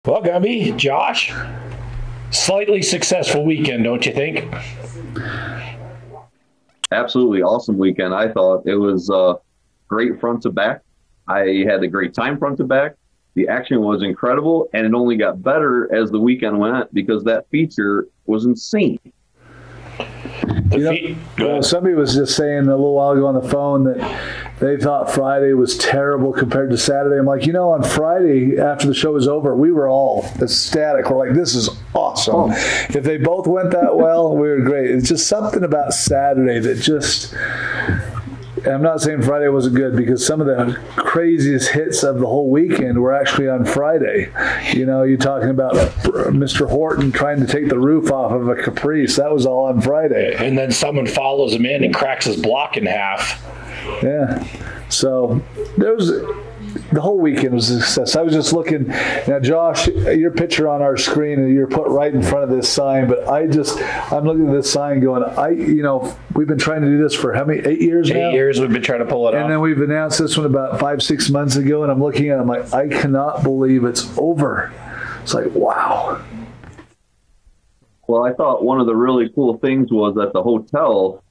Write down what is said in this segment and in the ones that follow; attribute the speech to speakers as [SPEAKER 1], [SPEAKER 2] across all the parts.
[SPEAKER 1] Well, Gumby, Josh, slightly successful weekend, don't you think?
[SPEAKER 2] Absolutely awesome weekend. I thought it was great front to back. I had a great time front to back. The action was incredible, and it only got better as the weekend went because that feature was insane.
[SPEAKER 3] Somebody was just saying a little while ago on the phone that they thought Friday was terrible compared to Saturday. I'm like, on Friday after the show was over, we were all ecstatic. We're like, this is awesome. If they both went that well, we were great. It's just something about Saturday that just... I'm not saying Friday wasn't good because some of the craziest hits of the whole weekend were actually on Friday. You're talking about Mr. Horton trying to take the roof off of a Caprice. That was all on Friday.
[SPEAKER 1] And then someone follows him in and cracks his block in half.
[SPEAKER 3] Yeah. So the whole weekend was a success. I was just looking. Now, Josh, your picture on our screen, and you're put right in front of this sign, but I'm looking at this sign going, we've been trying to do this for how many, 8 years now?
[SPEAKER 1] 8 years we've been trying to pull it off.
[SPEAKER 3] And then we've announced this one about 5-6 months ago, and I'm looking at it, I'm like, I cannot believe it's over. It's like, wow.
[SPEAKER 2] Well, I thought one of the really cool things was at the hotel,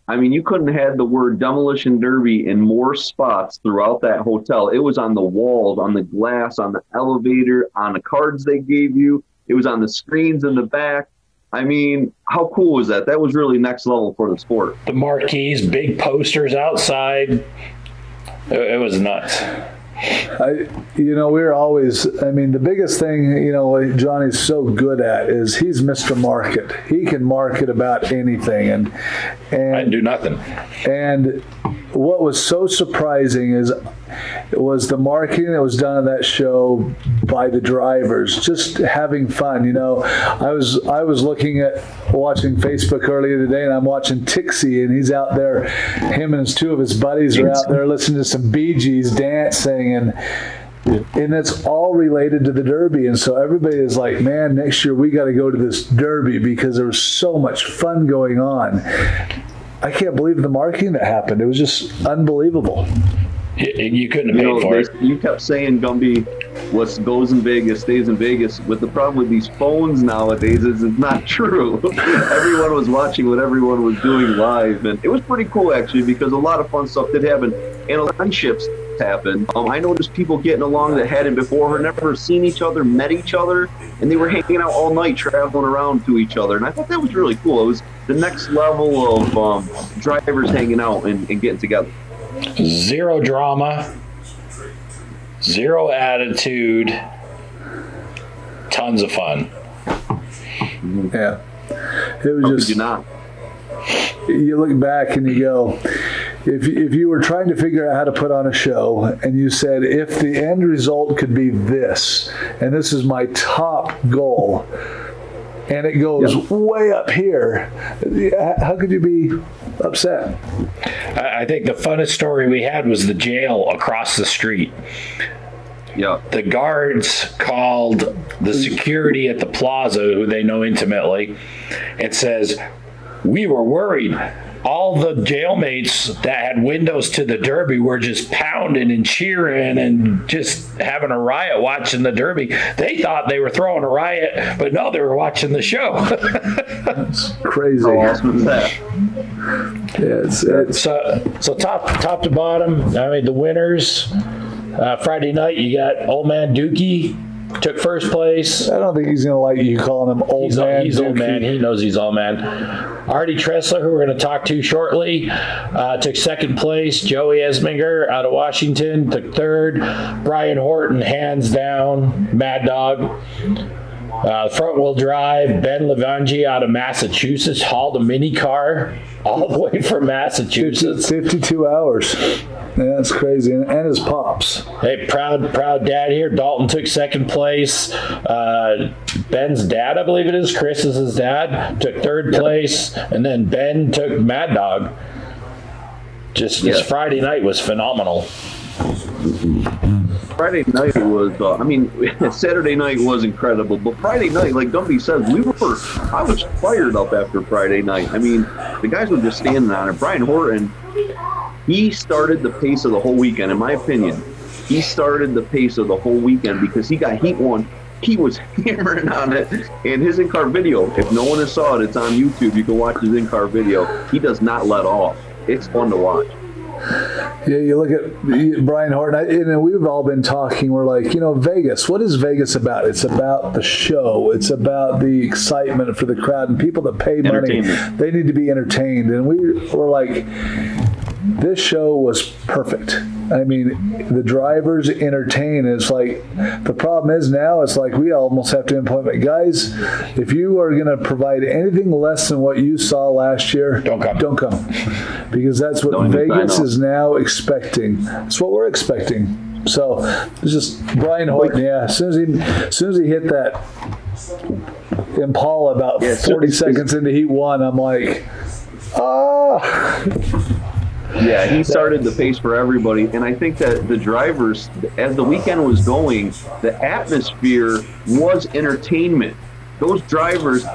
[SPEAKER 2] you couldn't have had the word Demolition Derby in more spots throughout that hotel. It was on the walls, on the glass, on the elevator, on the cards they gave you. It was on the screens in the back. How cool was that? That was really next level for the sport.
[SPEAKER 1] The marquees, big posters outside. It was nuts.
[SPEAKER 3] We're always, the biggest thing, Johnny's so good at is he's Mr. Market. He can market about anything. And
[SPEAKER 1] I do nothing.
[SPEAKER 3] And what was so surprising was the marketing that was done on that show by the drivers, just having fun. I was watching Facebook earlier today, and I'm watching Tixie, and he's out there. Him and two of his buddies are out there listening to some Bee Gees dancing, and it's all related to the Derby. And so everybody is like, man, next year we got to go to this Derby because there was so much fun going on. I can't believe the marketing that happened. It was just unbelievable.
[SPEAKER 1] You couldn't have paid for it.
[SPEAKER 2] You kept saying, Gumby, what goes in Vegas stays in Vegas. But the problem with these phones nowadays is it's not true. Everyone was watching what everyone was doing live. And it was pretty cool, actually, because a lot of fun stuff did happen. And a lot of friendships happened. I noticed people getting along that hadn't before, never seen each other, met each other, and they were hanging out all night, traveling around to each other. And I thought that was really cool. It was the next level of drivers hanging out and getting together.
[SPEAKER 1] Zero drama, zero attitude, tons of fun.
[SPEAKER 3] Yeah. It was just, you look back and you go, if you were trying to figure out how to put on a show and you said, if the end result could be this, and this is my top goal, and it goes way up here, how could you be upset?
[SPEAKER 1] I think the funnest story we had was the jail across the street.
[SPEAKER 2] Yeah.
[SPEAKER 1] The guards called the security at the plaza, who they know intimately, and says, we were worried. All the jailmates that had windows to the Derby were just pounding and cheering and just having a riot watching the Derby. They thought they were throwing a riot, but no, they were watching the show.
[SPEAKER 3] That's crazy.
[SPEAKER 2] How awesome is that?
[SPEAKER 3] Yeah,
[SPEAKER 1] so top to bottom, the winners. Friday night, you got Old Man Dookie. Took first place.
[SPEAKER 3] I don't think he's going to like you calling him old man.
[SPEAKER 1] He's old man. He knows he's old man. Artie Tressler, who we're going to talk to shortly, took second place. Joey Esminger out of Washington took third. Brian Horton, hands down, Mad Dog. Front wheel drive, Ben Levangie out of Massachusetts hauled a mini car all the way from Massachusetts.
[SPEAKER 3] 52 hours. Yeah, that's crazy. And his pops.
[SPEAKER 1] Hey, proud dad here. Dalton took second place. Ben's dad, I believe it is, Chris is his dad, took third place. And then Ben took Mad Dog. This Friday night was phenomenal.
[SPEAKER 2] Friday night was, Saturday night was incredible, but Friday night, like Gumby says, I was fired up after Friday night. The guys were just standing on it. Brian Horton, he started the pace of the whole weekend, in my opinion. He started the pace of the whole weekend because he got heat one, Dookie was hammering on it, and his in-car video, if no one has saw it, it's on YouTube. You can watch his in-car video. He does not let off. It's fun to watch.
[SPEAKER 3] Yeah, you look at Brian Horton, and we've all been talking. We're like, Vegas. What is Vegas about? It's about the show. It's about the excitement for the crowd and people that pay money. They need to be entertained. And we were like, this show was perfect. I mean, the drivers entertain. It's like, the problem is now, it's like we almost have to implement, guys, if you are going to provide anything less than what you saw last year, don't come. Because that's what Vegas is now expecting. That's what we're expecting. So it's just Brian Horton, as soon as he hit that Impala about 40 seconds into Heat 1, I'm like,
[SPEAKER 2] Yeah, he started the pace for everybody, and I think that the drivers, as the weekend was going, the atmosphere was entertainment. Those drivers,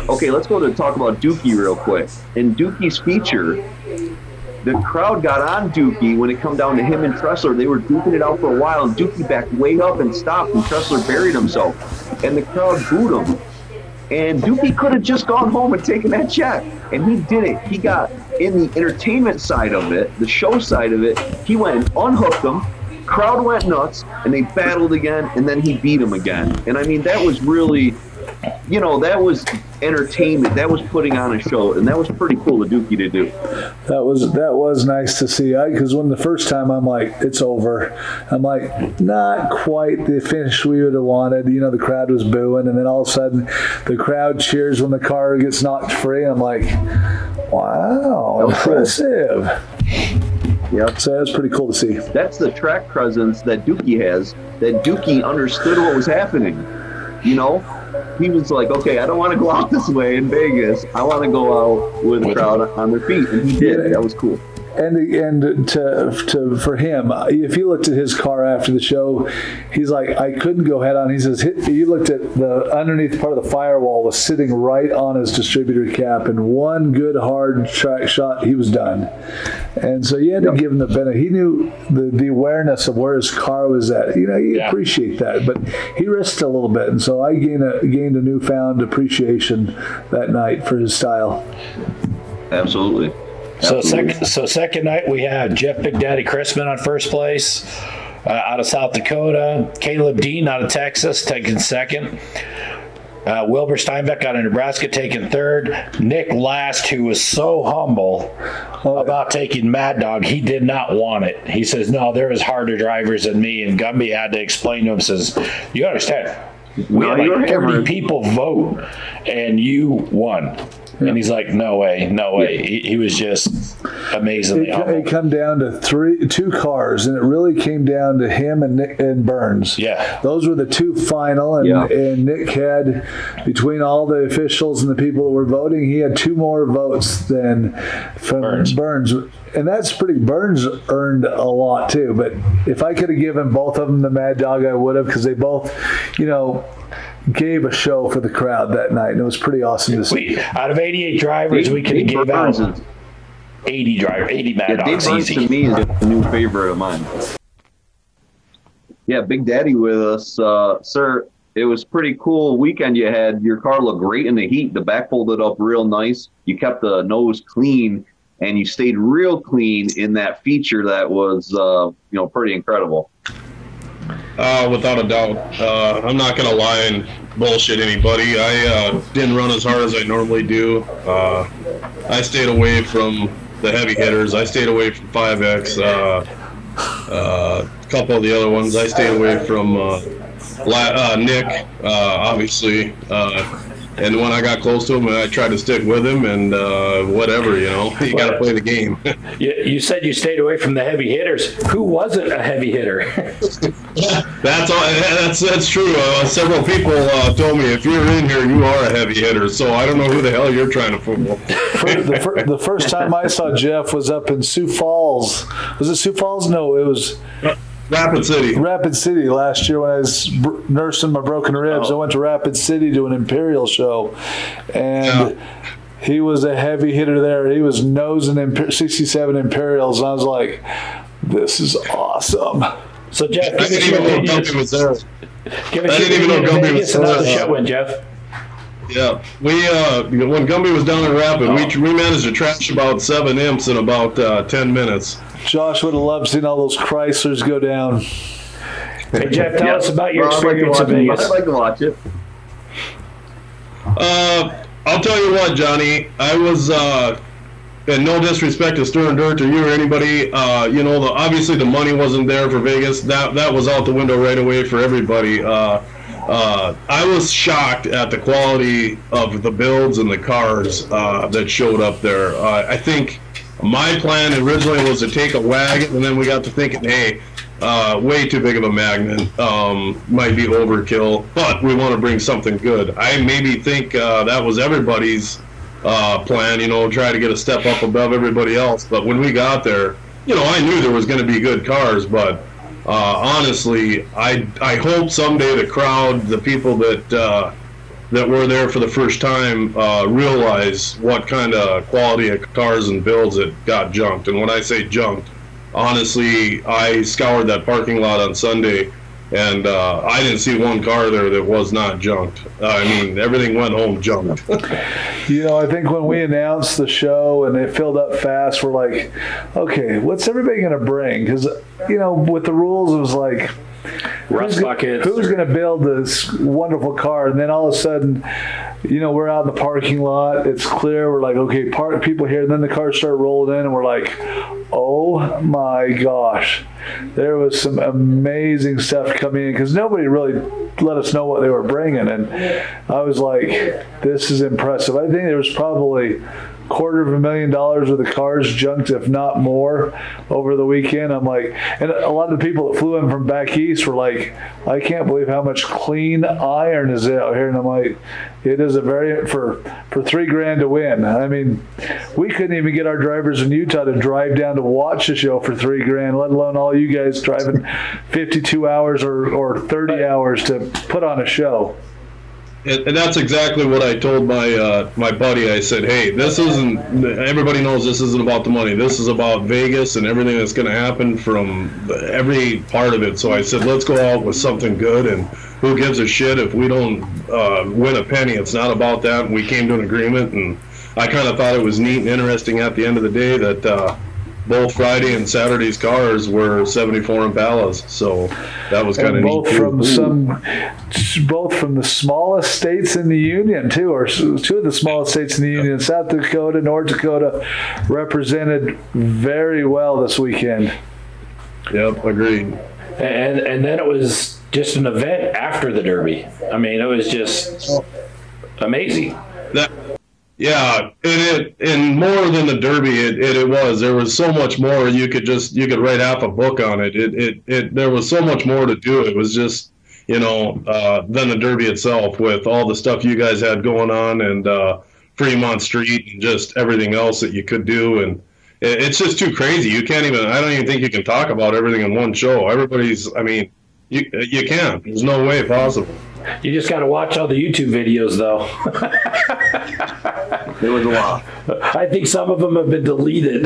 [SPEAKER 2] okay, let's go to talk about Dookie real quick. In Dookie's feature, the crowd got on Dookie when it come down to him and Tressler. They were duking it out for a while, and Dookie backed way up and stopped, and Tressler buried himself, and the crowd booed him. And Dookie could have just gone home and taken that check. And he did it. He got in the entertainment side of it, the show side of it. He went and unhooked them. Crowd went nuts, and they battled again, and then he beat him again. And I mean, that was really, that was entertainment. That was putting on a show, and that was pretty cool of Dookie to do.
[SPEAKER 3] That was nice to see. Because when the first time I'm like, it's over. I'm like, not quite the finish we would have wanted. The crowd was booing, and then all of a sudden, the crowd cheers when the car gets knocked free. I'm like, wow, impressive.
[SPEAKER 2] Yep.
[SPEAKER 3] So that's pretty cool to see.
[SPEAKER 2] That's the track presence that Dookie has. That Dookie understood what was happening. He was like, okay, I don't want to go out this way in Vegas. I want to go out with the crowd on their feet, and he did. That was cool.
[SPEAKER 3] And for him, if you looked at his car after the show, he's like, I couldn't go head on. He says, you looked at the underneath part of the firewall was sitting right on his distributor cap, and one good hard track shot, he was done. And so you had to give him the benefit. He knew the awareness of where his car was at. You appreciate that, but he risked a little bit, and so I gained a newfound appreciation that night for his style.
[SPEAKER 2] Absolutely.
[SPEAKER 1] So second night we have Jeff Big Daddy Chrisman on first place out of South Dakota. Caleb Dean out of Texas taking second. Wilbur Steinbeck out of Nebraska taking third. Nick Last, who was so humble about taking Mad Dog, he did not want it. He says, no, there was harder drivers than me. And Gumby had to explain to him, says, you understand, we had like 30 people vote, and you won. And he's like, no way. He was just amazingly humble.
[SPEAKER 3] It come down to two cars, and it really came down to him and Burns.
[SPEAKER 1] Yeah.
[SPEAKER 3] Those were the two final, and Nick had, between all the officials and the people that were voting, he had two more votes than from Burns. And that's pretty, Burns earned a lot too. But if I could have given both of them the Mad Dog, I would have, because they both, gave a show for the crowd that night, and it was pretty awesome to see.
[SPEAKER 1] Out of 88 drivers, we could have gave out 80 Mad Dogs.
[SPEAKER 2] Dave Burns to me is a new favorite of mine. Yeah, Big Daddy with us. Sir, it was pretty cool weekend you had. Your car looked great in the heat. The back folded up real nice. You kept the nose clean, and you stayed real clean in that feature that was, pretty incredible.
[SPEAKER 4] Without a doubt. I'm not going to lie and bullshit anybody. I didn't run as hard as I normally do. I stayed away from the heavy hitters. I stayed away from 5X. A couple of the other ones. I stayed away from Nick, obviously. And when I got close to him, I tried to stick with him, and whatever, you got to play the game.
[SPEAKER 1] You said you stayed away from the heavy hitters. Who wasn't a heavy hitter?
[SPEAKER 4] That's true. Several people told me, if you're in here, you are a heavy hitter. So I don't know who the hell you're trying to fool.
[SPEAKER 3] The first time I saw Jeff was up in Sioux Falls. Was it Sioux Falls? No, it was
[SPEAKER 4] Rapid City
[SPEAKER 3] last year when I was nursing my broken ribs. I went to Rapid City to an Imperial show, and he was a heavy hitter there. He was nosing 67 Imperials, and I was like, this is awesome.
[SPEAKER 1] So Jeff,
[SPEAKER 4] I didn't even know Gumpy was there.
[SPEAKER 1] Give us your opinion of Vegas and how the show went, Jeff.
[SPEAKER 4] Yeah, we when Gumby was down in Rapid, we managed to trash about 7 imps in about 10 minutes.
[SPEAKER 3] Josh would have loved seeing all those Chryslers go down.
[SPEAKER 1] Hey Jeff, tell us about your experience in Vegas.
[SPEAKER 2] I'd like to watch it.
[SPEAKER 4] I'll tell you what, Johnny. I was, and no disrespect to Stern Dirt or you or anybody, obviously the money wasn't there for Vegas. That was out the window right away for everybody. I was shocked at the quality of the builds and the cars that showed up there. I think my plan originally was to take a wagon, and then we got to thinking, hey, way too big of a magnet, might be overkill, but we want to bring something good. I maybe think that was everybody's plan, try to get a step up above everybody else. But when we got there, I knew there was going to be good cars, but honestly, I hope someday the crowd, the people that were there for the first time, realize what kind of quality of cars and builds that got junked. And when I say junked, honestly, I scoured that parking lot on Sunday, and I didn't see one car there that was not junked. I mean, everything went home junked.
[SPEAKER 3] I think when we announced the show and it filled up fast, we're like, okay, what's everybody going to bring? Because, with the rules, it was like,
[SPEAKER 1] Rust buckets.
[SPEAKER 3] Who's going to build this wonderful car? And then all of a sudden, we're out in the parking lot. It's clear. We're like, okay, people here. And then the cars start rolling in, and we're like, oh my gosh. There was some amazing stuff coming in because nobody really let us know what they were bringing. And I was like, this is impressive. I think there was probably $250,000 worth of cars junked, if not more, over the weekend. I'm like, and a lot of the people that flew in from back east were like, I can't believe how much clean iron is out here. And I'm like, it is a very, for $3,000 to win. I mean, we couldn't even get our drivers in Utah to drive down to watch the show for $3,000, let alone all you guys driving 52 hours or 30 hours to put on a show.
[SPEAKER 4] And that's exactly what I told my buddy. I said, hey, this isn't, everybody knows this isn't about the money. This is about Vegas and everything that's going to happen from every part of it. So I said, let's go out with something good, and who gives a shit if we don't win a penny. It's not about that. And we came to an agreement, and I kind of thought it was neat and interesting at the end of the day that both Friday and Saturday's cars were 74 Impalas, so that was kind of neat too.
[SPEAKER 3] Both from the smallest states in the union too, or two of the smallest states in the union. South Dakota, North Dakota, represented very well this weekend.
[SPEAKER 4] Yep, agreed.
[SPEAKER 1] And then it was just an event after the Derby. I mean, it was just amazing.
[SPEAKER 4] Yeah, and more than the Derby, it was. There was so much more. You could write half a book on it. There was so much more to do. It was just, than the Derby itself, with all the stuff you guys had going on, and Fremont Street and just everything else that you could do. And it's just too crazy. I don't even think you can talk about everything in one show. You can't. There's no way possible.
[SPEAKER 1] You just got to watch all the YouTube videos, though.
[SPEAKER 2] There was a lot.
[SPEAKER 1] I think some of them have been deleted.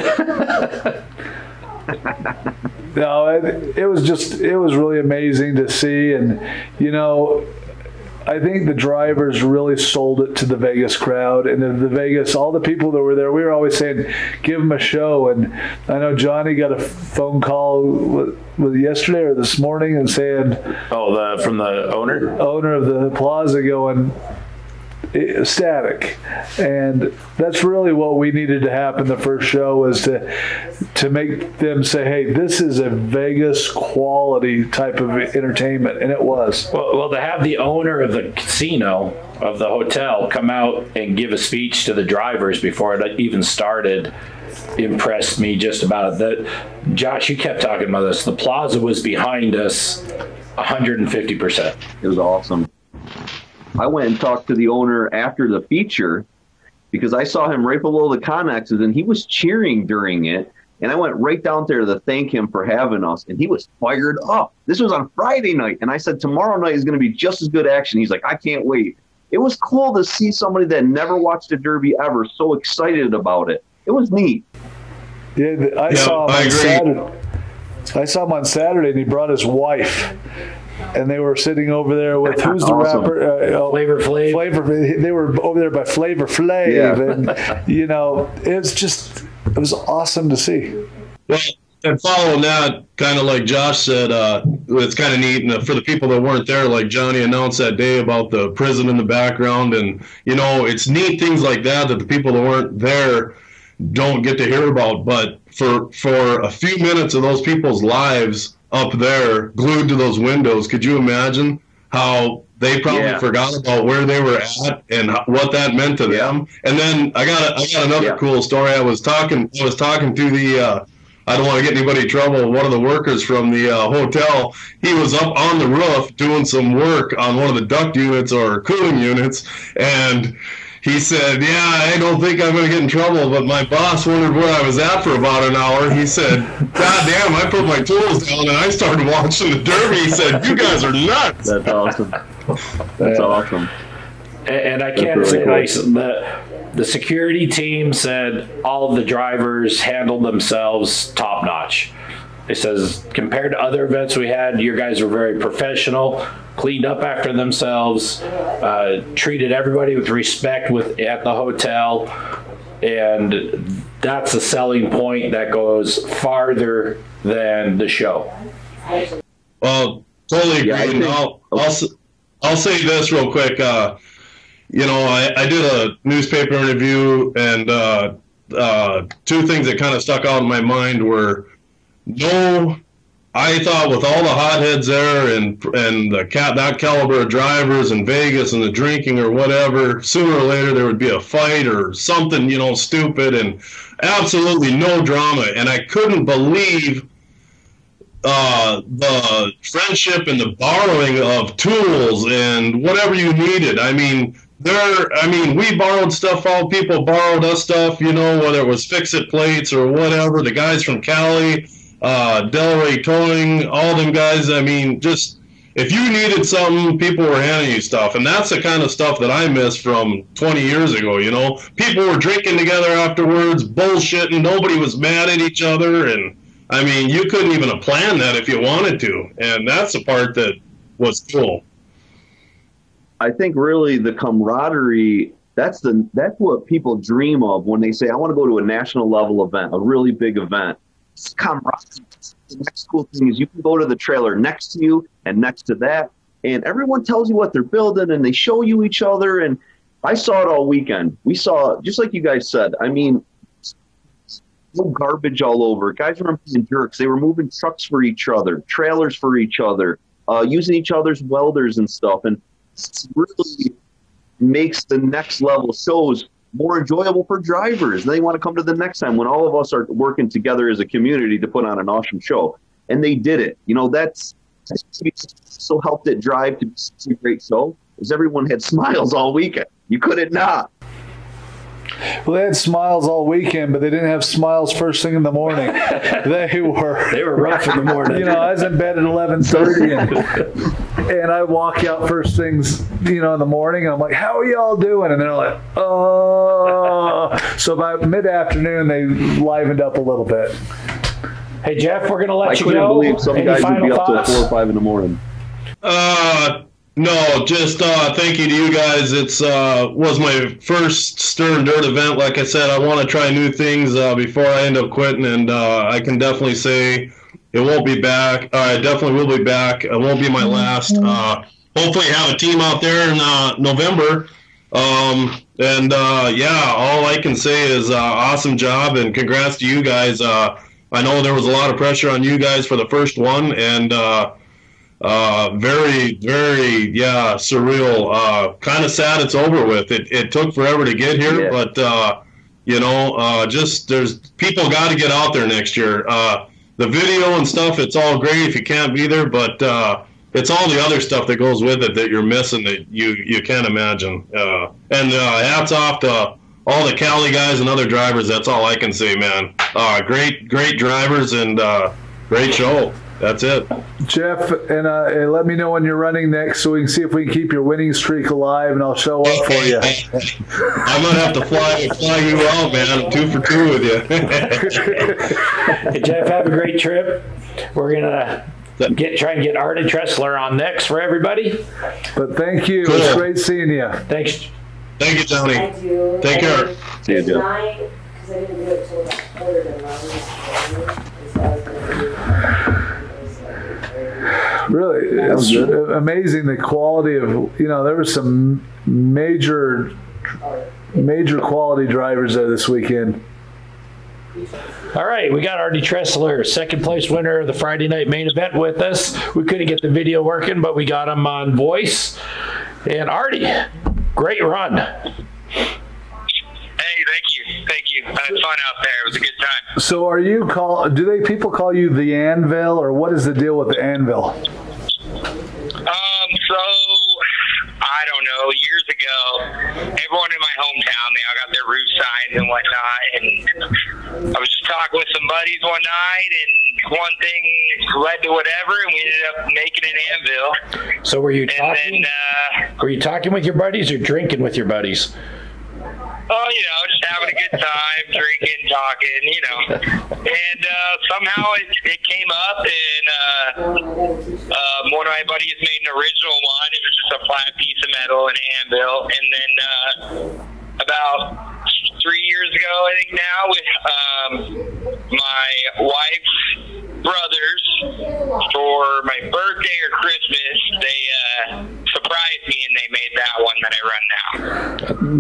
[SPEAKER 3] No, it was really amazing to see. And, I think the drivers really sold it to the Vegas crowd, and the Vegas, all the people that were there, we were always saying, give them a show. And I know Johnny got a phone call was yesterday or this morning and saying,
[SPEAKER 1] from the owner
[SPEAKER 3] of the plaza, going ecstatic. And that's really what we needed to happen the first show, was to make them say, hey, this is a Vegas quality type of entertainment. And it was.
[SPEAKER 1] Well, to have the owner of the casino, of the hotel, come out and give a speech to the drivers before it even started impressed me just about it. Josh, you kept talking about this. The plaza was behind us 150%.
[SPEAKER 2] It was awesome. I went and talked to the owner after the feature because I saw him right below the Connexes, and he was cheering during it. And I went right down there to thank him for having us, and he was fired up. This was on Friday night, and I said, tomorrow night is going to be just as good action. He's like, I can't wait. It was cool to see somebody that never watched a Derby ever so excited about it. It was neat.
[SPEAKER 3] Yeah, I saw him on Saturday. I saw him on Saturday, and he brought his wife. And they were sitting over there with, who's the
[SPEAKER 2] Awesome.
[SPEAKER 3] rapper?
[SPEAKER 1] Flavor Flav.
[SPEAKER 3] They were over there by Flavor Flav.
[SPEAKER 2] Yeah.
[SPEAKER 3] And, you know, it was awesome to see.
[SPEAKER 4] Well, and following that, kind of like Josh said, it's kind of neat. And for the people that weren't there, like Johnny announced that day about the prison in the background. And, you know, it's neat things like that the people that weren't there don't get to hear about. But for a few minutes of those people's lives up there glued to those windows, could you imagine how they probably forgot about where they were at and what that meant to them? And then I got another cool story. I was talking to the I don't want to get anybody in trouble, one of the workers from the hotel. He was up on the roof doing some work on one of the duct units or cooling units, and he said, yeah, I don't think I'm going to get in trouble, but my boss wondered where I was at for about an hour. He said, God damn, I put my tools down and I started watching the Derby. He said, you guys are nuts.
[SPEAKER 2] That's awesome. That's awesome.
[SPEAKER 1] And I can't say nice. The security team said all of the drivers handled themselves top notch. It says, compared to other events we had, your guys were very professional, cleaned up after themselves, treated everybody with respect at the hotel, and that's a selling point that goes farther than the show.
[SPEAKER 4] Well, totally agree. And I'll say this real quick. You know, I did a newspaper interview, and two things that kind of stuck out in my mind were, I thought with all the hotheads there and that caliber of drivers in Vegas and the drinking or whatever, sooner or later there would be a fight or something, you know, stupid, and absolutely no drama. And I couldn't believe the friendship and the borrowing of tools and whatever you needed. I mean, we borrowed stuff, all people borrowed us stuff, you know, whether it was fix-it plates or whatever. The guys from Cali, Delray Towing, all them guys, I mean, just if you needed something, people were handing you stuff. And that's the kind of stuff that I miss from 20 years ago, you know. People were drinking together afterwards, bullshitting, nobody was mad at each other, and I mean, you couldn't even have planned that if you wanted to. And that's the part that was cool.
[SPEAKER 2] I think really the camaraderie, that's what people dream of when they say, I want to go to a national level event, a really big event. It's camaraderie. The next cool thing is you can go to the trailer next to you and next to that, and everyone tells you what they're building and they show you each other. And I saw it all weekend. We saw, just like you guys said, I mean, no garbage all over. Guys weren't being jerks. They were moving trucks for each other, trailers for each other, using each other's welders and stuff. And it really makes the next level shows more enjoyable for drivers. They want to come to the next time when all of us are working together as a community to put on an awesome show. And they did it. You know, that's so helped it drive to be such a great show, is everyone had smiles all weekend. You couldn't not.
[SPEAKER 3] Well, they had smiles all weekend, but they didn't have smiles first thing in the morning. They were
[SPEAKER 1] rough in the morning.
[SPEAKER 3] You know, I was in bed at 11:30, and I walk out first things, you know, in the morning, and I'm like, "How are y'all doing?" And they're like, "Oh." So by mid-afternoon, they livened up a little bit.
[SPEAKER 1] Hey Jeff, we're gonna let you go.
[SPEAKER 2] I couldn't believe some
[SPEAKER 1] Any
[SPEAKER 2] guys would be up
[SPEAKER 1] thoughts?
[SPEAKER 2] till 4 or 5 in the morning.
[SPEAKER 4] No, just thank you to you guys. It's was my first Stern Dirt event. Like I said, I want to try new things before I end up quitting, and I can definitely say it won't be back. I definitely will be back. It won't be my last. Hopefully have a team out there in November. Yeah, all I can say is awesome job, and congrats to you guys. I know there was a lot of pressure on you guys for the first one, and very, very, surreal. Kind of sad it's over with. It took forever to get here, but you know, just there's people got to get out there next year. The video and stuff, it's all great if you can't be there, but it's all the other stuff that goes with it that you're missing that you can't imagine. And hats off to all the Cali guys and other drivers. That's all I can say, man. Great drivers and great show. That's it.
[SPEAKER 3] Jeff, and let me know when you're running next so we can see if we can keep your winning streak alive, and I'll show up for you.
[SPEAKER 4] I'm going to have to fly you out, man. I'm 2 for 2 with you.
[SPEAKER 1] Hey, Jeff, have a great trip. We're gonna try and get Artie Tressler on next for everybody.
[SPEAKER 3] But thank you.
[SPEAKER 4] Cool.
[SPEAKER 3] It's great seeing you.
[SPEAKER 1] Thanks.
[SPEAKER 4] Thank you, Tony.
[SPEAKER 5] I do.
[SPEAKER 4] Take care.
[SPEAKER 2] See you, Joe.
[SPEAKER 5] Tonight, because I didn't do it till about 11:15, so I was going to do
[SPEAKER 3] Really, it's amazing the quality of, there were some major quality drivers there this weekend.
[SPEAKER 1] All right, we got Artie Tressler, second place winner of the Friday night main event with us. We couldn't get the video working, but we got him on voice. And Artie, great run.
[SPEAKER 6] Hey, thank you. I had fun out there. It was a good time.
[SPEAKER 3] So do people call you the Anvil, or what is the deal with the Anvil?
[SPEAKER 6] So I don't know. Years ago, everyone in my hometown, they all got their roof signs and whatnot. And I was just talking with some buddies one night, and one thing led to whatever, and we ended up making an Anvil.
[SPEAKER 1] So were you talking? Were you talking with your buddies or drinking with your buddies?
[SPEAKER 6] Oh, just having a good time, drinking, talking, And somehow it came up, and one of my buddies made an original one. It was just a flat piece of metal, an anvil. And then about 3 years ago, I think now, with my wife's brothers, for my birthday or Christmas, they surprised me, and they made that one that I run now.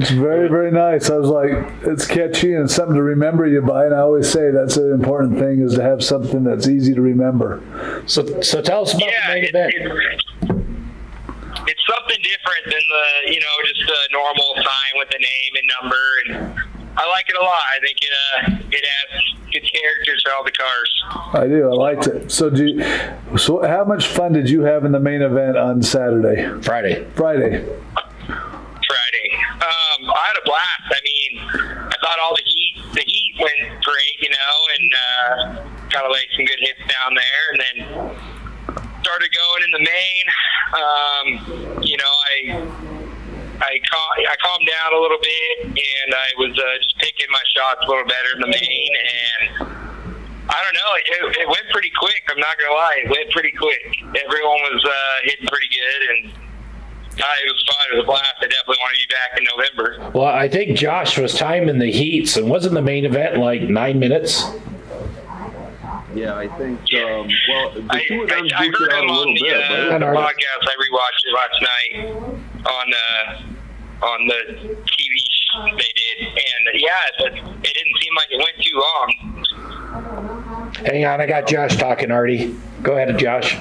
[SPEAKER 3] It's very, very nice. I was like, it's catchy and something to remember you by, and I always say that's an important thing, is to have something that's easy to remember.
[SPEAKER 1] So tell us about the main event.
[SPEAKER 6] It's something different than just the normal sign with the name and number, and I like it a lot. I think it adds good characters to all the cars. I do.
[SPEAKER 3] I liked it. So how much fun did you have in the main event on Saturday?
[SPEAKER 1] Friday.
[SPEAKER 6] I had a blast. I mean, I thought all the heat went great, and got to lay some good hits down there, and then started going in the main. I calmed down a little bit, and I was just picking my shots a little better in the main, and I don't know, it went pretty quick. I'm not gonna lie, it went pretty quick. Everyone was hitting pretty good, and it was fun. It was a blast. I definitely want to be back in November.
[SPEAKER 1] Well, I think Josh was timing the heats, and wasn't the main event like 9 minutes?
[SPEAKER 2] Yeah, I think. Well, the two of them
[SPEAKER 6] I
[SPEAKER 2] duked
[SPEAKER 6] heard
[SPEAKER 2] it out
[SPEAKER 6] him
[SPEAKER 2] a
[SPEAKER 6] on
[SPEAKER 2] little
[SPEAKER 6] the
[SPEAKER 2] bit. But
[SPEAKER 6] podcast. I rewatched it last night on the TV they did, and it didn't seem like it went too long.
[SPEAKER 1] Hang on, I got Josh talking, Artie. Go ahead, Josh.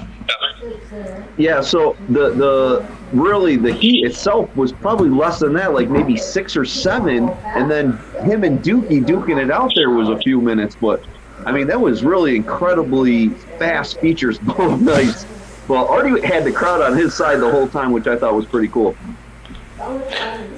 [SPEAKER 2] Yeah, so the heat itself was probably less than that, like maybe 6 or 7, and then him and Dookie duking it out there was a few minutes, but I mean that was really incredibly fast features both nights. Well, Artie had the crowd on his side the whole time, which I thought was pretty cool.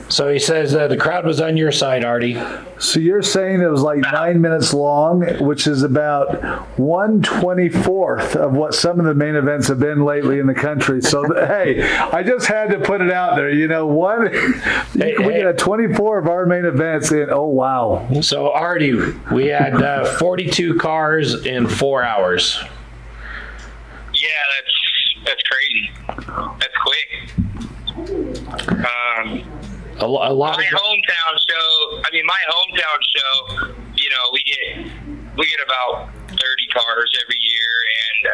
[SPEAKER 1] So he says the crowd was on your side, Artie.
[SPEAKER 3] So you're saying it was like 9 minutes long, which is about 1/24th of what some of the main events have been lately in the country. So, hey, I just had to put it out there. We got 24 of our main events in. Oh, wow.
[SPEAKER 1] So, Artie, we had 42 cars in 4 hours.
[SPEAKER 6] Yeah, that's crazy. That's quick.
[SPEAKER 1] A lot
[SPEAKER 6] my hometown show, we get about 30 cars every year, and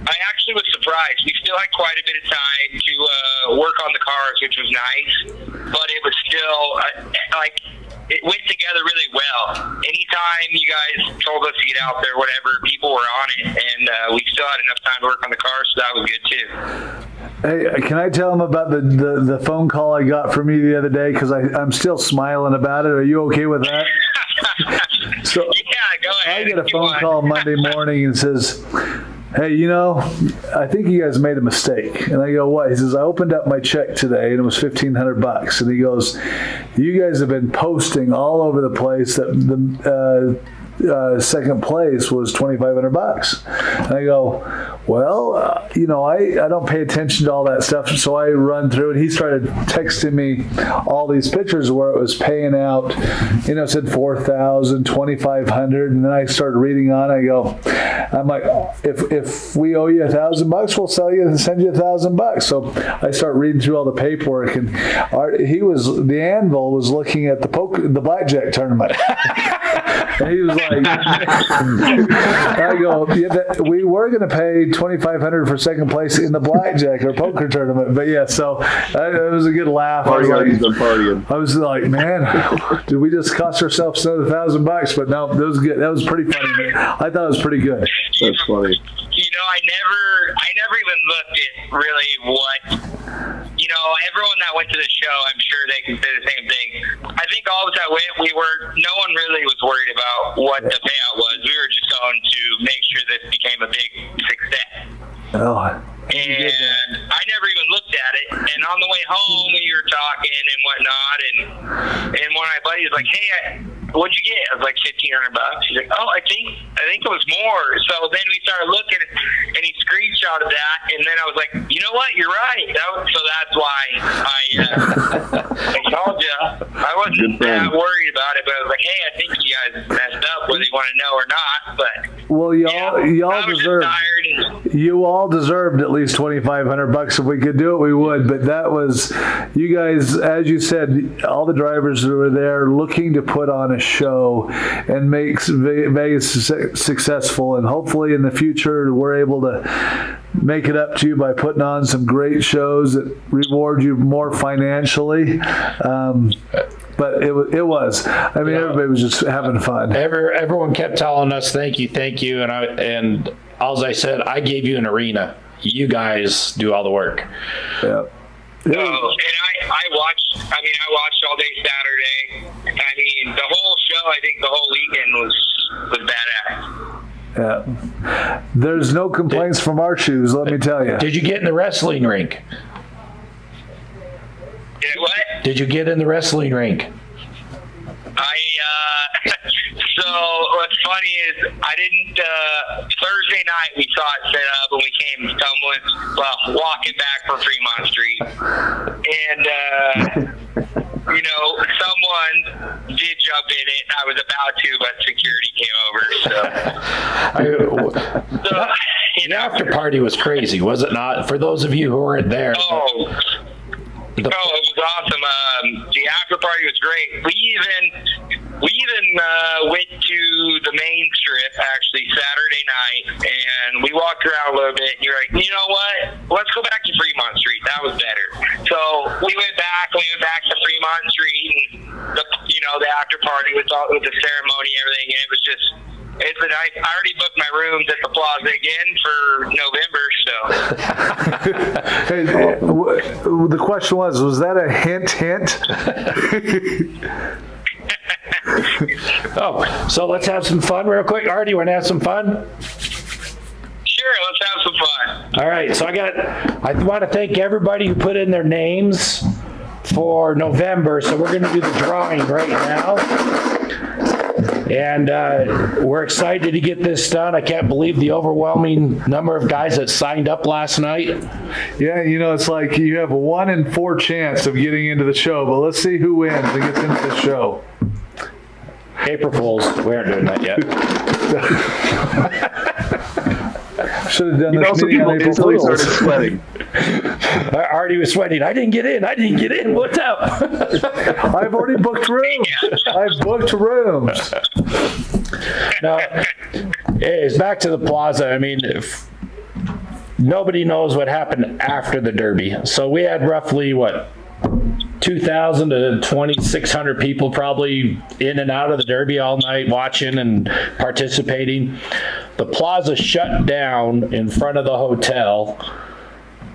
[SPEAKER 6] I actually was surprised. We still had quite a bit of time to work on the cars, which was nice, but it was still it went together really well. Anytime you guys told us to get out there, whatever, people were on it, and we still had enough time to work on the cars, so that was good too.
[SPEAKER 3] Hey, can I tell them about the phone call I got from you the other day? Because I'm still smiling about it. Are you okay with that? So
[SPEAKER 6] yeah, go ahead.
[SPEAKER 3] I get a phone call Monday morning and says, hey, I think you guys made a mistake. And I go, what? He says, I opened up my check today and it was $1,500. And he goes, you guys have been posting all over the place that second place was $2,500. And I go, well, I don't pay attention to all that stuff. So I run through, and he started texting me all these pictures where it was paying out, it said $4,000, $2,500. And then I started reading on. I'm like, if we owe you $1,000, we'll send you $1,000. So I start reading through all the paperwork, and the Anvil was looking at the blackjack tournament. And he was like, I go, we were going to pay $2,500 for second place in the blackjack or poker tournament. But yeah, so it was a good laugh. I was like, man, did we just cost ourselves another $1,000? But no, that was good. That was pretty funny. I thought it was pretty good.
[SPEAKER 2] That's funny.
[SPEAKER 6] I never even looked at really what, everyone that went to the show, I'm sure they can say the same thing. I think all of us that went, no one really was worried about what the payout was. We were just going to make sure this became a big success.
[SPEAKER 3] Oh.
[SPEAKER 6] And I never even looked at it. And on the way home, we were talking and whatnot. And one of my buddies was like, hey, what'd you get? I was like, $1,500. He's like, oh, I think it was more. So then we started looking, and he screenshotted that. And then I was like, you know what? You're right. So that's why I told you. I wasn't that worried about it, but I was like, hey, I think you guys messed up, whether you want to know or not. But
[SPEAKER 3] well, you all deserved at least $2,500. If we could do it, we would. But that was, you guys, as you said, all the drivers who were there looking to put on a show and make Vegas successful. And hopefully in the future, we're able to make it up to you by putting on some great shows that reward you more financially. But it was. I mean, everybody was just having fun.
[SPEAKER 1] Everyone kept telling us, thank you. And all I said, I gave you an arena. You guys do all the work.
[SPEAKER 3] Yeah.
[SPEAKER 6] And I watched all day Saturday. I mean, the whole show, I think the whole weekend was badass.
[SPEAKER 3] Yeah. There's no complaints from our shoes, let me tell you.
[SPEAKER 1] Did you get in the wrestling rink?
[SPEAKER 6] What?
[SPEAKER 1] Did you get in the wrestling rink?
[SPEAKER 6] So what's funny is I didn't, Thursday night we saw it set up and we came walking back from Fremont Street. And, someone did jump in it. I was about to, but security came over, so.
[SPEAKER 1] The after party was crazy, was it not? For those of you who weren't there.
[SPEAKER 6] It was awesome. The after party was great. We even went to the main strip actually Saturday night, and we walked around a little bit. And you're like, you know what? Let's go back to Fremont Street. That was better. So we went back to Fremont Street, and the after party with the ceremony and everything, and it was just. It's a nice. I already booked my rooms at the Plaza again for November. So.
[SPEAKER 3] Hey, the question was that a hint?
[SPEAKER 1] So let's have some fun real quick. Artie, you want to have some fun?
[SPEAKER 6] Sure, let's have some fun.
[SPEAKER 1] All right. So I want to thank everybody who put in their names for November. So we're going to do the drawing right now. And we're excited to get this done. I can't believe the overwhelming number of guys that signed up last night.
[SPEAKER 3] Yeah, it's like you have a 1 in 4 chance of getting into the show, but let's see who wins and gets into the show.
[SPEAKER 1] April Fools. We aren't doing that yet.
[SPEAKER 3] Should have done this meeting on April
[SPEAKER 2] Fools.
[SPEAKER 3] Started
[SPEAKER 2] sweating.
[SPEAKER 1] Artie was sweating. I didn't get in. What's up?
[SPEAKER 3] I've already booked rooms.
[SPEAKER 1] Now, it's back to the Plaza. I mean, if nobody knows what happened after the Derby. So we had roughly, 2,000 to 2,600 people probably in and out of the Derby all night watching and participating. The Plaza shut down in front of the hotel,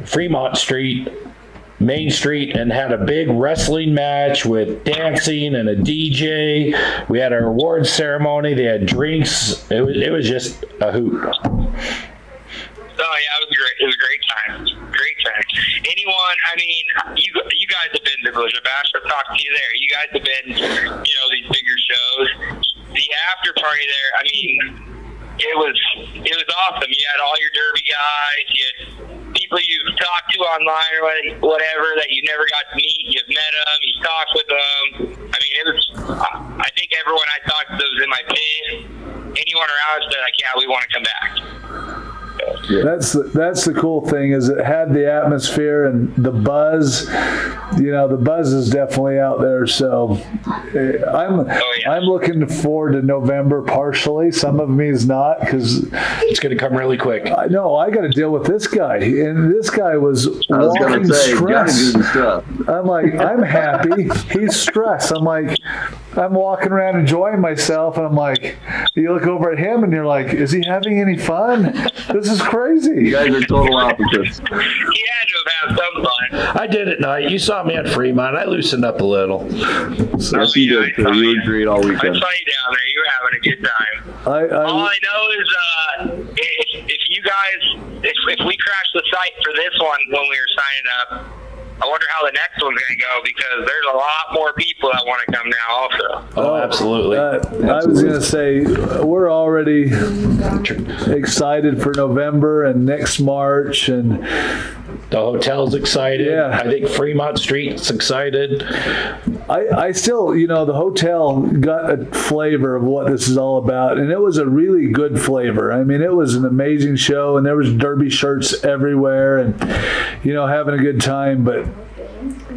[SPEAKER 1] Fremont Street, Main Street, and had a big wrestling match with dancing and a DJ. We had our awards ceremony. They had drinks. It was just a hoot.
[SPEAKER 6] Oh yeah, it was a great time. Anyone, I mean, you guys have been to Blizzard Bash. I've talked to you there. You guys have been, these bigger shows. the after party there, I mean, it was awesome. You had all your Derby guys, you had people you've talked to online or whatever that you never got to meet. You've met them, you talked with them. I mean, it was. I think everyone I talked to was in my pit. Anyone around said like, yeah, we want to come back.
[SPEAKER 3] That's the cool thing, is it had the atmosphere and the buzz. You know, the buzz is definitely out there. So I'm looking forward to November partially. Some of me is not, because
[SPEAKER 1] it's going to come really quick.
[SPEAKER 3] I know I got to deal with this guy, and this guy was walking stress. I'm like, I'm happy. He's stressed. I'm like, I'm walking around enjoying myself, and I'm like, you look over at him and you're like, is he having any fun? This is crazy.
[SPEAKER 2] You guys are total opposites.
[SPEAKER 6] He had to have had some fun.
[SPEAKER 1] I did at night. You saw me at Fremont. I loosened up a little.
[SPEAKER 2] So, yes, you did. You were great all weekend.
[SPEAKER 6] I saw you down there. You were having a good time. All I know is if you guys, if we crash the site for this one when we were signing up, I wonder how the next one's going to go, because there's a lot more people that want to come now also.
[SPEAKER 1] Oh, absolutely.
[SPEAKER 3] I was going to say, we're already excited for November and next March, and
[SPEAKER 1] the hotel's excited.
[SPEAKER 3] Yeah.
[SPEAKER 1] I think Fremont Street's excited.
[SPEAKER 3] I still, you know, the hotel got a flavor of what this is all about, and it was a really good flavor. I mean, it was an amazing show, and there was Derby shirts everywhere, and, you know, having a good time, but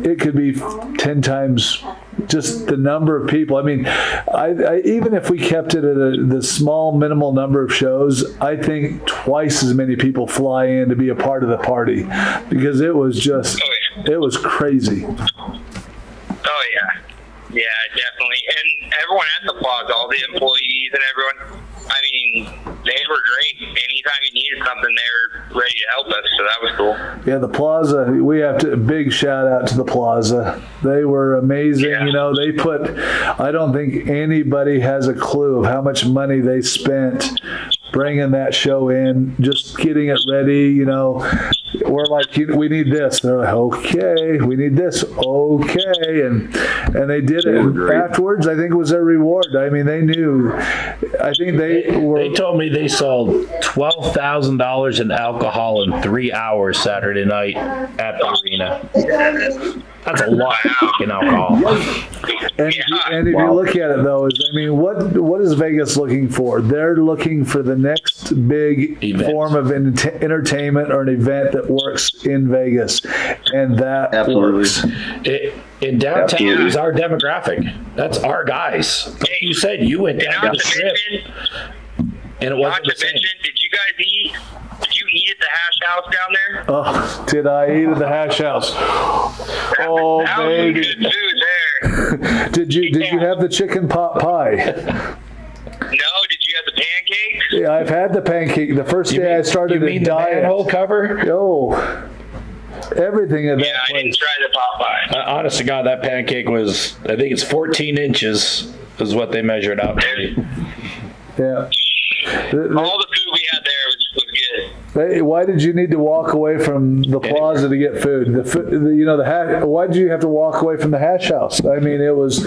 [SPEAKER 3] it could be 10 times just the number of people. I mean, I even if we kept it at the small, minimal number of shows, I think twice as many people fly in to be a part of the party, because it was just, it was crazy.
[SPEAKER 6] Oh, yeah. Yeah, definitely. And everyone at the plaza, all the employees and everyone, I mean, they were great. Anytime you needed something, they were ready to help us, so that was cool.
[SPEAKER 3] Yeah, the plaza, we have to, big shout out to the plaza. They were amazing. Yeah. You know, they put, I don't think anybody has a clue of how much money they spent bringing that show in, just getting it ready. You know, we're like, we need this. They're like, okay, we need this. Okay. And they did it. Afterwards, I think it was their reward. I mean, they knew. I think they
[SPEAKER 1] told me they sold $12,000 in alcohol in 3 hours Saturday night at the arena. That's a lot of fucking alcohol.
[SPEAKER 3] And if you look at it, though, I mean, what is Vegas looking for? They're looking for the next big form of entertainment or an event that works in Vegas, and that works.
[SPEAKER 1] In downtown is our demographic. That's our guys. Like you said, you went down to the strip, and it wasn't the same.
[SPEAKER 6] Did you guys eat? Did you eat at the Hash House down there?
[SPEAKER 3] Oh, did I eat at the Hash House? Oh,
[SPEAKER 6] that
[SPEAKER 3] baby.
[SPEAKER 6] Was good food there.
[SPEAKER 3] Did you have the chicken pot pie?
[SPEAKER 6] No, did you have the pancakes?
[SPEAKER 3] Yeah, I've had the pancake. The first day I started the diet.
[SPEAKER 1] The manhole cover?
[SPEAKER 3] Oh. Everything in that
[SPEAKER 6] I didn't try the pot pie.
[SPEAKER 1] Honest to God, that pancake was, I think it's 14 inches is what they measured out to be.
[SPEAKER 3] Yeah.
[SPEAKER 6] All the food we had there was good.
[SPEAKER 3] Hey, why did you need to walk away from the plaza to get food? Why did you have to walk away from the Hash House? I mean, it was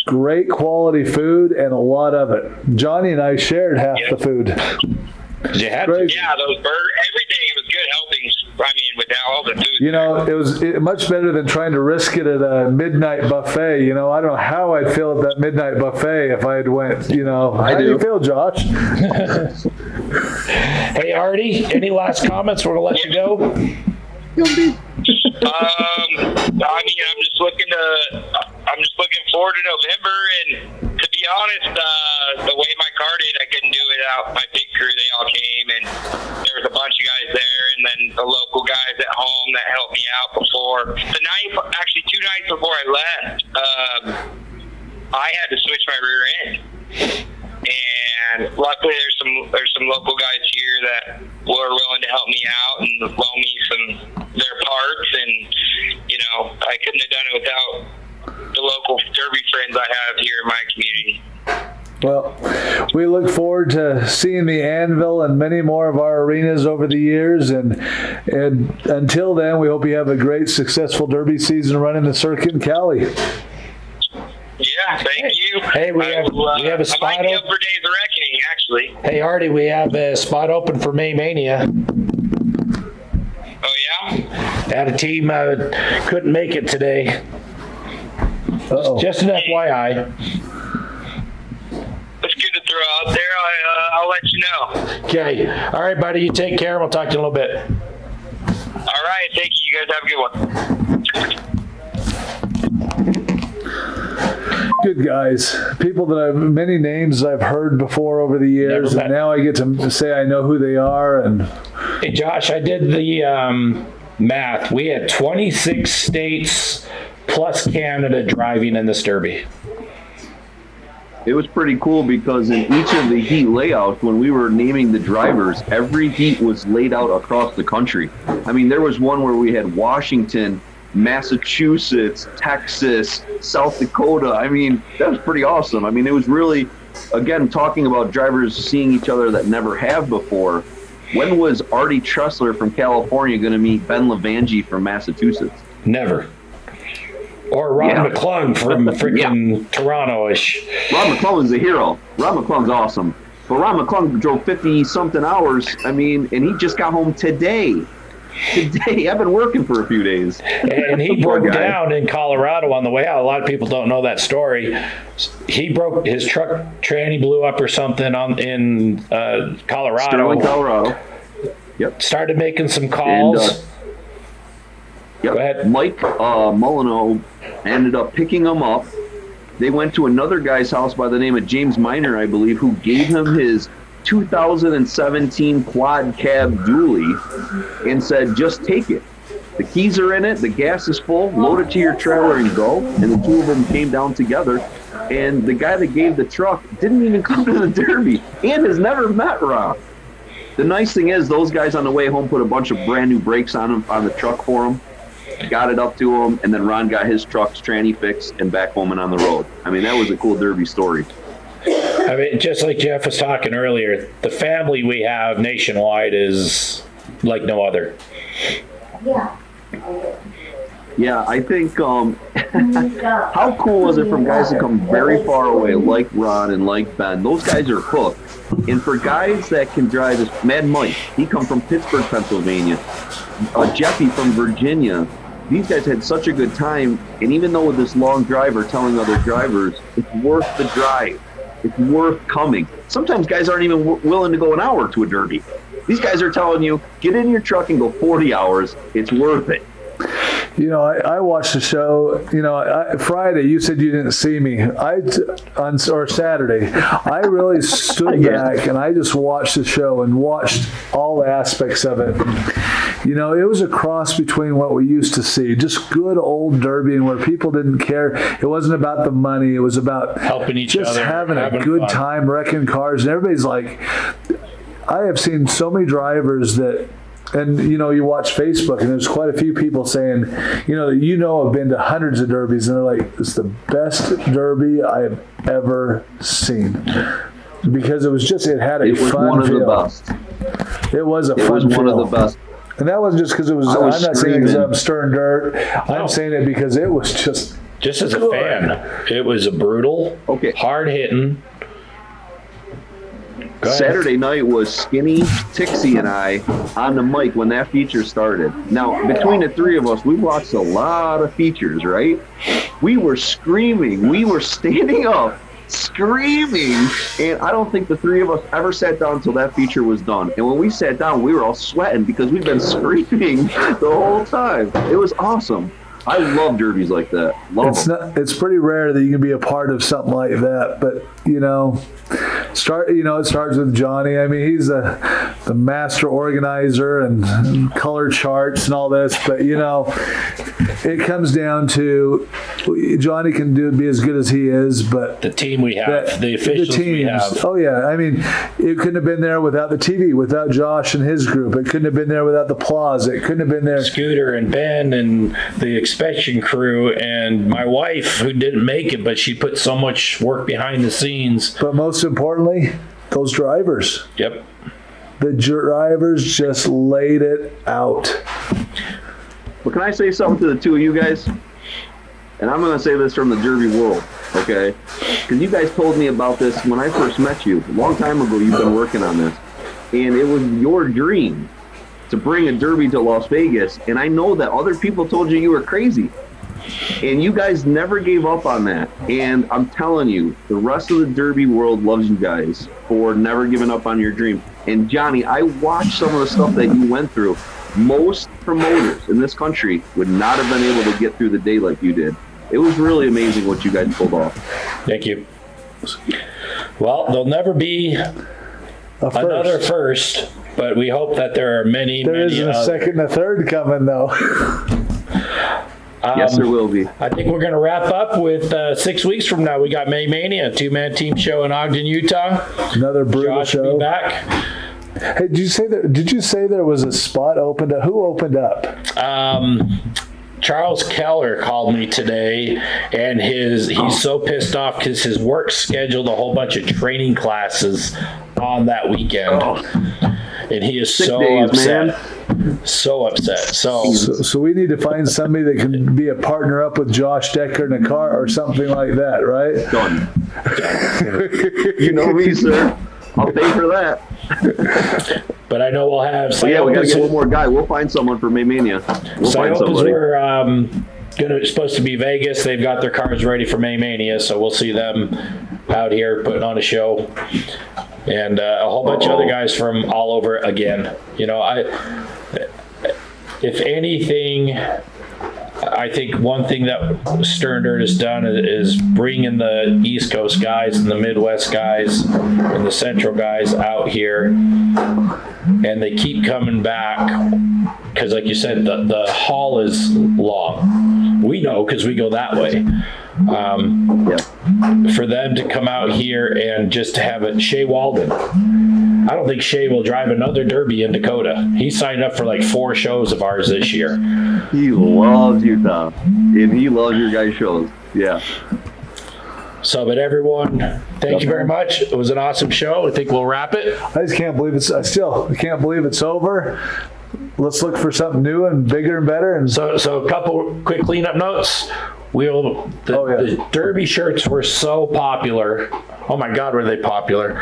[SPEAKER 3] great quality food and a lot of it. Johnny and I shared half the food.
[SPEAKER 1] You had
[SPEAKER 6] to. Yeah, those burgers, everything was good helpings. I mean, with all the food.
[SPEAKER 3] You know, it was much better than trying to risk it at a midnight buffet. You know, I don't know how I'd feel at that midnight buffet if I had went, you know. How do you feel, Josh?
[SPEAKER 1] Hey, Artie, any last comments? We're going to let you go.
[SPEAKER 6] I mean, I'm just looking forward to November, and to be honest, the way my car did, I couldn't do it without my big crew. They all came, and there was a bunch of guys there, and then the local guys at home that helped me out before. Actually 2 nights before I left, I had to switch my rear end. And luckily there's some local guys here that were willing to help me out and loan me their parts, and you know, I couldn't have done it without the local Derby friends I have here in my community.
[SPEAKER 3] Well, we look forward to seeing the Anvil and many more of our arenas over the years, and until then, we hope you have a great, successful Derby season running the circuit in Cali.
[SPEAKER 6] Yeah, Yeah, thank you.
[SPEAKER 1] Hey, we have a spot
[SPEAKER 6] I might be up
[SPEAKER 1] open.
[SPEAKER 6] for Days of Reckoning, actually.
[SPEAKER 1] Hey, Artie, we have a spot open for May Mania.
[SPEAKER 6] Oh, yeah?
[SPEAKER 1] Had a team couldn't make it today.
[SPEAKER 3] Uh-oh.
[SPEAKER 1] Just an FYI.
[SPEAKER 6] It's good to throw out there. I'll let you know.
[SPEAKER 1] Okay. All right, buddy. You take care. We'll talk to you in a little bit.
[SPEAKER 6] All right, thank you. You guys have a good one.
[SPEAKER 3] Good guys. People that I've many names I've heard before over the years,
[SPEAKER 1] Never
[SPEAKER 3] and
[SPEAKER 1] met.
[SPEAKER 3] now I get to say I know who they are. And
[SPEAKER 1] Hey, Josh, I did the math. We had 26 states plus Canada driving in this Derby.
[SPEAKER 2] It was pretty cool because in each of the heat layouts, when we were naming the drivers, every heat was laid out across the country. I mean, there was one where we had Washington, Massachusetts, Texas, South Dakota. I mean, that was pretty awesome. I mean, it was really, again, talking about drivers seeing each other that never have before. When was Artie Tressler from California going to meet Ben Levangie from Massachusetts?
[SPEAKER 1] Never. Or Ron McClung from freaking Toronto-ish.
[SPEAKER 2] Ron McClellan's a hero. Ron McClellan's awesome. But Ron McClellan drove 50-something hours, I mean, and he just got home today. Today. I've been working for a few days.
[SPEAKER 1] And he
[SPEAKER 2] Poor
[SPEAKER 1] broke
[SPEAKER 2] guy.
[SPEAKER 1] down in Colorado on the way out. A lot of people don't know that story. He broke his truck tranny blew up or something in Colorado.
[SPEAKER 2] Sterling, Colorado. Yep.
[SPEAKER 1] Started making some calls.
[SPEAKER 2] Yep.
[SPEAKER 1] Go ahead.
[SPEAKER 2] Mike Molyneux ended up picking him up. They went to another guy's house by the name of James Miner, I believe, who gave him his 2017 quad cab dually and said, just take it. The keys are in it, the gas is full, load it to your trailer and go. And the two of them came down together. And the guy that gave the truck didn't even come to the Derby and has never met Rob. The nice thing is those guys on the way home put a bunch of brand new brakes on the truck for him, got it up to him, and then Ron got his truck's tranny fixed and back home and on the road. I mean, that was a cool Derby story.
[SPEAKER 1] I mean, just like Jeff was talking earlier, the family we have nationwide is like no other.
[SPEAKER 5] Yeah.
[SPEAKER 2] Yeah, I think how cool was it from guys that come very far away, like Ron and like Ben? Those guys are hooked. And for guys that can drive, this Mad Mike, he come from Pittsburgh, Pennsylvania. Jeffy from Virginia. These guys had such a good time, and even though with this long drive or telling other drivers, it's worth the drive. It's worth coming. Sometimes guys aren't even willing to go an hour to a Derby. These guys are telling you, get in your truck and go 40 hours. It's worth it.
[SPEAKER 3] you know, I watched the show. You know, Friday you said you didn't see me. Or Saturday, I really stood back and I just watched the show and watched all aspects of it. You know, it was a cross between what we used to see, just good old derbying where people didn't care. It wasn't about the money. It was about
[SPEAKER 1] helping each
[SPEAKER 3] just
[SPEAKER 1] other,
[SPEAKER 3] having a good
[SPEAKER 1] fun.
[SPEAKER 3] time, wrecking cars. And everybody's like, I have seen so many drivers that, and you know, you watch Facebook and there's quite a few people saying, I've been to hundreds of derbies, and they're like, it's the best derby I have ever seen. Because it was just, it had a fun feel. It was one of the best. It was a fun feel. It was one of the best. And that wasn't just because it was, I'm not saying it because I'm stirring dirt. I'm saying it because it was just
[SPEAKER 1] as a fan. It was a brutal, hard-hitting.
[SPEAKER 2] Saturday night was Skinny, Tixie, and I on the mic when that feature started. Now, between the three of us, we watched a lot of features, right? We were screaming. We were standing up, screaming, and I don't think the three of us ever sat down until that feature was done. And when we sat down, we were all sweating because we've been screaming the whole time. It was awesome. I love derbies like that.
[SPEAKER 3] It's pretty rare that you can be a part of something like that, but it starts with Johnny. I mean, he's the master organizer and color charts and all this, but it comes down to Johnny can be as good as he is, but
[SPEAKER 1] the team we have, the officials we have.
[SPEAKER 3] Oh yeah, I mean, it couldn't have been there without the TV, without Josh and his group. It couldn't have been there without the Plaza. It couldn't have been there.
[SPEAKER 1] Scooter and Ben and the Inspection crew and my wife, who didn't make it, but she put so much work behind the scenes.
[SPEAKER 3] But most importantly, those drivers.
[SPEAKER 1] Yep.
[SPEAKER 3] The drivers just laid it out.
[SPEAKER 2] But can I say something to the two of you guys? And I'm going to say this from the Derby world. okay? Because you guys told me about this when I first met you. A long time ago, you've been working on this. And it was your dream to bring a Derby to Las Vegas. And I know that other people told you were crazy. And you guys never gave up on that. And I'm telling you, the rest of the Derby world loves you guys for never giving up on your dream. And Johnny, I watched some of the stuff that you went through. Most promoters in this country would not have been able to get through the day like you did. It was really amazing what you guys pulled off.
[SPEAKER 1] Thank you. Well, there'll never be another first, but we hope that there are many,
[SPEAKER 3] There isn't a second and a third coming, though.
[SPEAKER 2] Yes, there will be.
[SPEAKER 1] I think we're going to wrap up with 6 weeks from now. We got May Mania, a 2-man team show in Ogden, Utah.
[SPEAKER 3] Another brutal
[SPEAKER 1] Josh
[SPEAKER 3] show.
[SPEAKER 1] will be back.
[SPEAKER 3] Hey, did you say there was a spot opened up? Who opened up?
[SPEAKER 1] Charles Keller called me today, and he's so pissed off because his work scheduled a whole bunch of training classes on that weekend, and he is so upset. Man. So upset. So
[SPEAKER 3] we need to find somebody that can be a partner up with Josh Decker in a car or something like that, right?
[SPEAKER 2] Done. You know me, sir. I'll pay for that.
[SPEAKER 1] But I know we'll have.
[SPEAKER 2] We got to get one more guy. We'll find someone for May Mania. We'll find somebody.
[SPEAKER 1] We're supposed to be Vegas. They've got their cars ready for May Mania, so we'll see them out here putting on a show, and a whole bunch of other guys from all over again. You know, if anything, I think one thing that Stern Dirt has done is bringing the East Coast guys and the Midwest guys and the Central guys out here, and they keep coming back because, like you said, the haul is long. We know because we go that way. For them to come out here and just to have it, Shea Walden. I don't think Shea will drive another Derby in Dakota. He signed up for like 4 shows of ours this year.
[SPEAKER 2] He loves Utah, and he loves your guys' shows. Yeah.
[SPEAKER 1] So, but everyone, thank you very much. It was an awesome show. I think we'll wrap it.
[SPEAKER 3] I just can't believe I can't believe it's over. Let's look for something new and bigger and better. And
[SPEAKER 1] so a couple quick cleanup notes. The Derby shirts were so popular. Oh my God, were they popular?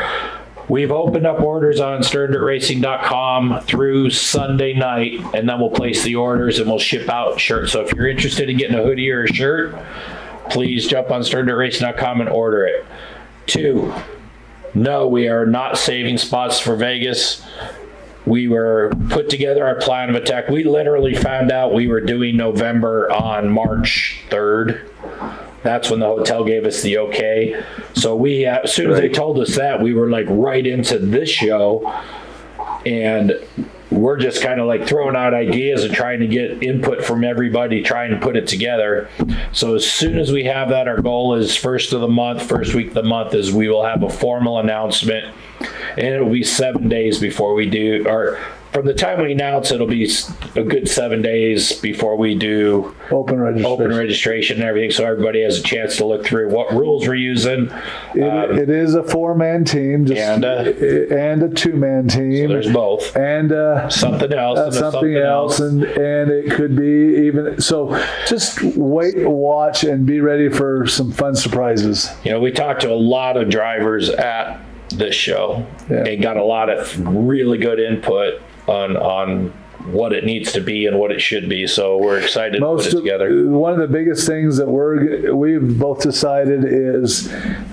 [SPEAKER 1] We've opened up orders on sterndirtracing.com through Sunday night, and then we'll place the orders and we'll ship out shirts. So if you're interested in getting a hoodie or a shirt, please jump on sterndirtracing.com and order it. 2, no, we are not saving spots for Vegas. We were put together our plan of attack. We literally found out we were doing November on March 3rd. That's when the hotel gave us the okay. So we, as soon as they told us that, we were like right into this show, and we're just kind of like throwing out ideas and trying to get input from everybody, trying to put it together. So as soon as we have that, our goal is first week of the month is we will have a formal announcement, and it will be 7 days before we do, or from the time we announce, it'll be a good 7 days before we do open registration and everything, so everybody has a chance to look through what rules we're using.
[SPEAKER 3] It is a 4-man team and a 2-man team.
[SPEAKER 1] So there's both.
[SPEAKER 3] And
[SPEAKER 1] something else.
[SPEAKER 3] And it could be even. So just wait, watch, and be ready for some fun surprises.
[SPEAKER 1] You know, we talked to a lot of drivers at this show and got a lot of really good input on what it needs to be and what it should be. So we're excited to put it together.
[SPEAKER 3] One of the biggest things that we've both decided is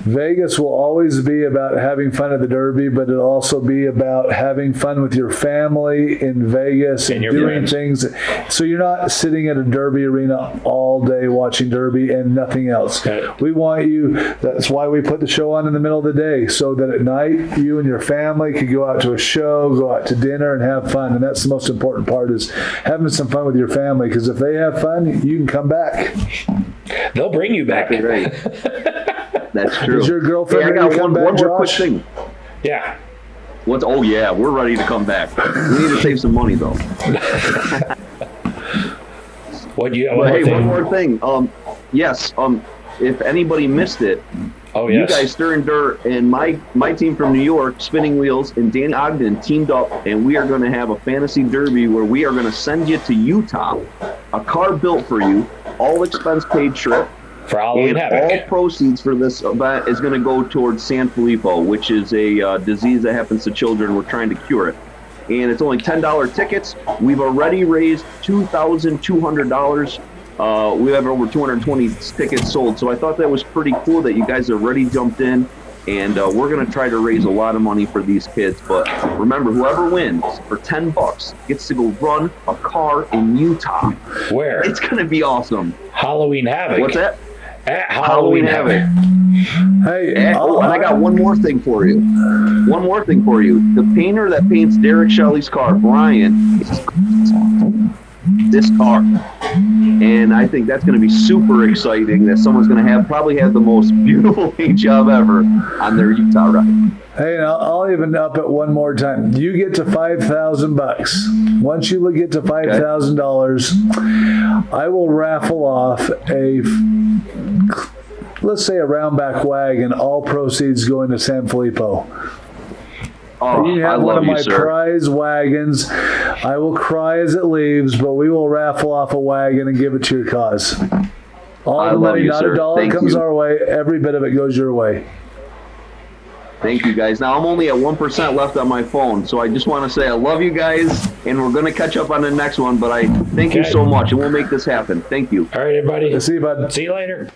[SPEAKER 3] Vegas will always be about having fun at the Derby, but it'll also be about having fun with your family in Vegas and doing things. So you're not sitting at a Derby arena all day watching Derby and nothing else. Okay. We want you, that's why we put the show on in the middle of the day, so that at night you and your family could go out to a show, go out to dinner and have fun. And that's the most important part, is having some fun with your family, because if they have fun, you can come back.
[SPEAKER 1] They'll bring you back.
[SPEAKER 2] Right. That's true.
[SPEAKER 3] Is your girlfriend
[SPEAKER 2] ready to come back, one more quick thing.
[SPEAKER 1] Yeah.
[SPEAKER 2] Oh yeah, we're ready to come back. We need to save some money though.
[SPEAKER 1] One
[SPEAKER 2] more thing. Yes. If anybody missed it, you guys, Stern Dirt, and my team from New York, Spinning Wheels, and Danny Ogden teamed up, and we are going to have a fantasy derby where we are going to send you to Utah, a car built for you, all expense paid trip.
[SPEAKER 1] For Halloween
[SPEAKER 2] And
[SPEAKER 1] Havoc.
[SPEAKER 2] all proceeds for this event is going to go towards San Filippo, which is a disease that happens to children. We're trying to cure it. And it's only $10 tickets. We've already raised $2,200. We have over 220 tickets sold. So I thought that was pretty cool that you guys already jumped in. And we're going to try to raise a lot of money for these kids. But remember, whoever wins for $10 gets to go run a car in Utah.
[SPEAKER 1] Where?
[SPEAKER 2] It's going to be awesome.
[SPEAKER 1] Halloween Havoc.
[SPEAKER 2] What's that?
[SPEAKER 1] At Halloween Havoc.
[SPEAKER 3] Hey,
[SPEAKER 2] And I got one more thing for you. One more thing for you. The painter that paints Derek Shelley's car, Brian, is this car. And I think that's going to be super exciting that someone's going to probably have the most beautiful paint job ever on their Utah ride.
[SPEAKER 3] Hey, I'll even up it one more time. You get to $5,000. Once you get to $5,000, I will raffle off let's say a roundback wagon, all proceeds going to San Filippo.
[SPEAKER 2] Oh,
[SPEAKER 3] You
[SPEAKER 2] I
[SPEAKER 3] have one
[SPEAKER 2] love
[SPEAKER 3] of my
[SPEAKER 2] you, sir.
[SPEAKER 3] prize wagons. I will cry as it leaves, but we will raffle off a wagon and give it to your cause. All
[SPEAKER 2] I
[SPEAKER 3] the
[SPEAKER 2] love
[SPEAKER 3] money,
[SPEAKER 2] you,
[SPEAKER 3] not
[SPEAKER 2] sir.
[SPEAKER 3] a dollar,
[SPEAKER 2] Thank
[SPEAKER 3] comes
[SPEAKER 2] you.
[SPEAKER 3] our way. Every bit of it goes your way.
[SPEAKER 2] Thank you, guys. Now, I'm only at 1% left on my phone, so I just want to say I love you guys, and we're going to catch up on the next one, but I thank you so much, and we'll make this happen. Thank you.
[SPEAKER 1] All right, everybody.
[SPEAKER 3] See you, bud.
[SPEAKER 1] See you later.